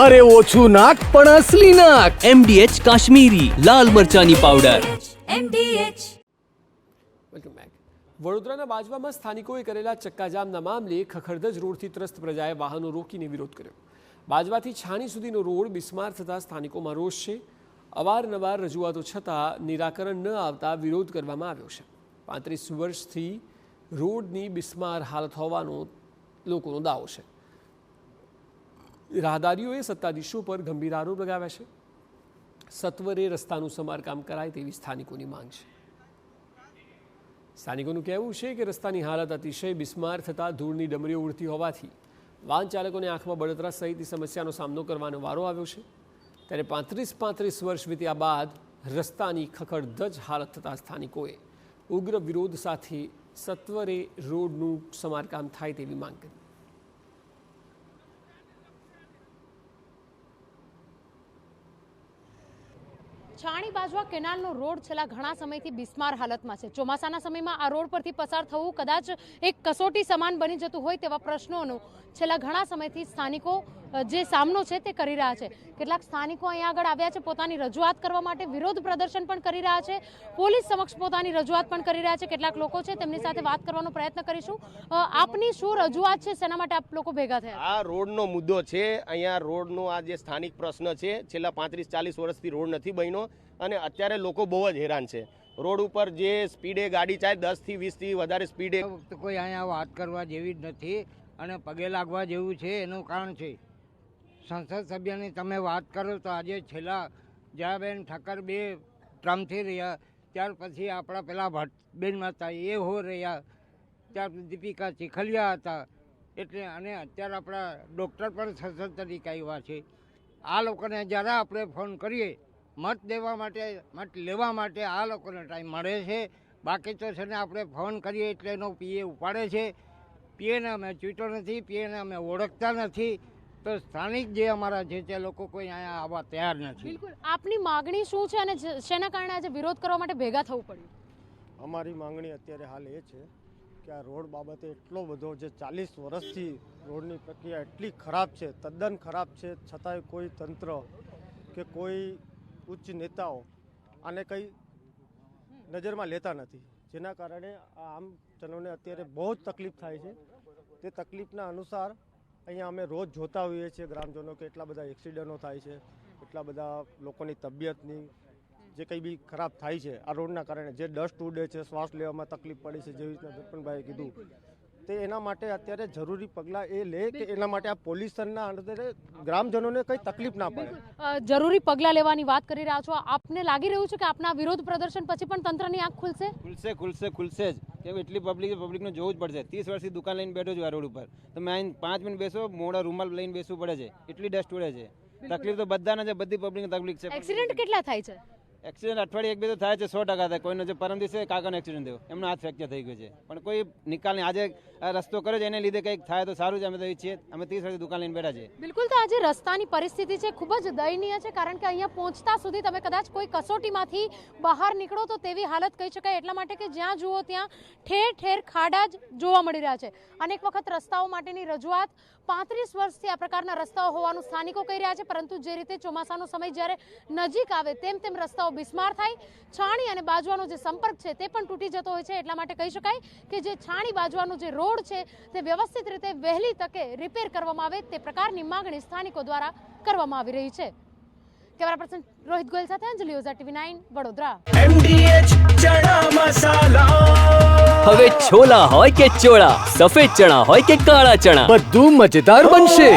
અરે ઓછું નાક પણ અસલી નાક. MDH કાશ્મીરી લાલ મરચાની પાવડર. MDH. Welcome back. વડોદરાના બાજવામાં સ્થાનિકોએ કરેલા ચક્કાજામના મામલે ખખડધજ રોડથી ત્રસ્ત પ્રજાએ વાહનો રોકીને વિરોધ કર્યો. બાજવાથી છાણી સુધીનો રોડ બિસ્માર થતાં સ્થાનિકોમાં રોષ છે. અવારનવાર રજૂઆતો છતાં નિરાકરણ ન આવતા વિરોધ કરવામાં આવ્યો છે. 35 વર્ષથી રોડની બિસ્માર હાલત હોવાનો લોકોનો દાવો છે. રાહદારીઓએ સત્તાધીશો પર ગંભીર આરોપ લગાવ્યા છે. સત્વરે રસ્તાનું સમારકામ કરાય તેવી સ્થાનિકોની માંગ છે. સ્થાનિકોનું કહેવું છે કે રસ્તાની હાલત અતિશય બિસ્માર થતાં ધૂળની ડમરીઓ ઉડતી હોવાથી વાહન ચાલકોને આંખમાં બળતરા સહિતની સમસ્યાનો સામનો કરવાનો વારો આવ્યો છે. ત્યારે 35 વર્ષ વીત્યા બાદ રસ્તાની ખખડધજ હાલત થતાં સ્થાનિકોએ ઉગ્ર વિરોધ સાથે સત્વરે રોડનું સમારકામ થાય તેવી માંગ કરી. છાણી બાજવા કેનાલનો રોડ છેલ્લા ઘણા સમયથી બિસ્માર હાલતમાં છે. ચોમાસાના સમયમાં આ રોડ પરથી પસાર થવું કદાચ એક કસોટી સમાન બની જતું હોય તેવા પ્રશ્નોનો છેલ્લા ઘણા સમયથી સ્થાનિકો જે સામનો છે તે કરી રહ્યા છે. કેટલાક સ્થાનિકો અહીંયા આગળ આવ્યા છે પોતાની રજૂઆત કરવા માટે, વિરોધ પ્રદર્શન પણ કરી રહ્યા છે, પોલીસ સમક્ષ પોતાની રજૂઆત પણ કરી રહ્યા છે. કેટલાક લોકો છે તેમની સાથે વાત કરવાનો પ્રયત્ન કરીશું. આપની શું રજૂઆત છે, શેના માટે આપ લોકો ભેગા થયા? આ રોડનો મુદ્દો છે. અહીંયા રોડનો આ જે સ્થાનિક પ્રશ્ન છે, છેલ્લા 35-40 વર્ષથી રોડ નથી બન્યો અને અત્યારે લોકો બહુ જ હેરાન છે. રોડ ઉપર જે સ્પીડે ગાડી ચાલે 10થી 20થી વધારે સ્પીડે, કોઈ અહીંયા વાત કરવા જેવી જ નથી અને પગે લાગવા જેવું છે. એનું કારણ છે સંસદ સભ્યની તમે વાત કરો તો આજે છેલ્લા જયાબેન ઠક્કર 2 ટર્મથી રહ્યા, ત્યાર પછી આપણા પેલા ભટ્ટબેન હતા એ હો રહ્યા, ત્યાર દીપિકા ચીખલિયા હતા, એટલે અને અત્યારે આપણા ડૉક્ટર પણ સંસદ તરીકે આવ્યા છે. આ લોકોને જ્યારે આપણે ફોન કરીએ મત લેવા માટે આ લોકોને ટાઈમ મળે છે. બાકી તો છે ને આપણે ફોન કરીએ એટલે એનો પીએ ઉપાડે છે. પીએને અમે ચૂંટ્યો નથી, પીએને અમે ઓળખતા નથી, તો સ્થાનિક જે અમારા છે તે લોકો કોઈ અહીંયા આવવા તૈયાર નથી. બિલકુલ. આપની માગણી શું છે અને શેના કારણે આજે વિરોધ કરવા માટે ભેગા થવું પડ્યું? અમારી માંગણી અત્યારે હાલ એ છે કે આ રોડ બાબતે એટલો બધો જે 40 વર્ષથી રોડની પ્રક્રિયા એટલી ખરાબ છે, તદ્દન ખરાબ છે, છતાંય કોઈ તંત્ર કે કોઈ ઉચ્ચ નેતાઓ આને કંઈ નજરમાં લેતા નથી, જેના કારણે આમ જનોને અત્યારે બહુ જ તકલીફ થાય છે. તે તકલીફના અનુસાર અહીંયા અમે રોજ જોતા હોઈએ છીએ ગ્રામજનો કે એટલા બધા એક્સિડન્ટો થાય છે, એટલા બધા લોકોની તબિયતની જે કંઈ બી ખરાબ થાય છે આ રોડના કારણે. જે ડસ્ટ ઉડે છે, શ્વાસ લેવામાં તકલીફ પડી છે, જેવી રીતના દર્પણભાઈએ કીધું, તે એના માટે અત્યારે જરૂરી પગલાં એ લે કે એના માટે આ પોલ્યુશનના અંદરે ગ્રામજનોને કંઈ તકલીફ ના પડે. જરૂરી પગલાં લેવાની વાત કરી રહ્યા છો. આપને લાગી રહ્યું છે કે આપના વિરોધ પ્રદર્શન પછી પણ તંત્રની આંખ ખુલશે? ખુલશે જ. કેમ એટલી પબ્લિકને જોવું જ પડશે. 30 વર્ષથી દુકાન લઈને બેઠો છું આ રોડ ઉપર, તમે અહીં 5 મિનિટ બેસો, મોડા રૂમાલ લઈને બેસવું પડે છે, એટલી ડસ્ટ ઉડે છે. તકલીફ તો બધાને છે, બધી પબ્લિકને તકલીફ છે. એક્સિડન્ટ કેટલા થાય છે? એક્સિડન્ટ અઠવાડિયે 1-2 તો થાય છે, 100% થાય. કોઈનો જે પરમ દિવસે કાકાનો એક્સિડન્ટ થયો, એમનો હાથ ફ્રેક્ચર થઈ ગયો છે, પણ કોઈ નિકાલ નહીં. આજે આ રસ્તો કર્યો છે એને લીધે કંઈક થાય તો સારું છે. અમે તો ઈચ્છીએ, અમે 30 વર્ષથી દુકાન લઈને બેઠા છીએ. બિલકુલ. તો આજે રસ્તાની પરિસ્થિતિ છે ખૂબ જ દયનીય છે, કારણ કે અહીંયા પહોંચતા સુધી તમે કદાચ કોઈ કસોટીમાંથી બહાર નીકળો તો તેવી હાલત કહી શકાય. એટલા માટે કે જ્યાં જુઓ ત્યાં ઠેર ઠેર ખાડા જ જોવા મળી રહ્યા છે. અનેક વખત રસ્તાઓ માટેની રજૂઆત, 35 વર્ષથી આ પ્રકારના રસ્તાઓ હોવાનું સ્થાનિકો કહી રહ્યા છે, પરંતુ જે રીતે ચોમાસાનો સમય જ્યારે નજીક આવે તેમ તેમ રસ્તાઓ બિસ્માર થાય, છાણી અને બાજવાનો જે સંપર્ક છે તે પણ તૂટી જતો હોય છે. એટલા માટે કહી શકાય કે જે છાણી બાજવાનો જે રોડ છે તે વ્યવસ્થિત રીતે વહેલી તકે રિપેર કરવામાં આવે તે પ્રકારની માંગણી સ્થાનિકો દ્વારા કરવામાં આવી રહી છે. કેમેરા પર્સન રોહિત ગોયલ સાથે અંજલિ ઓઝા, TV9 વડોદરા. MDH ચણા મસાલા. હવે છોલા હોય કે ચોળા, સફેદ ચણા હોય કે કાળા ચણા, બધું મજેદાર બનશે.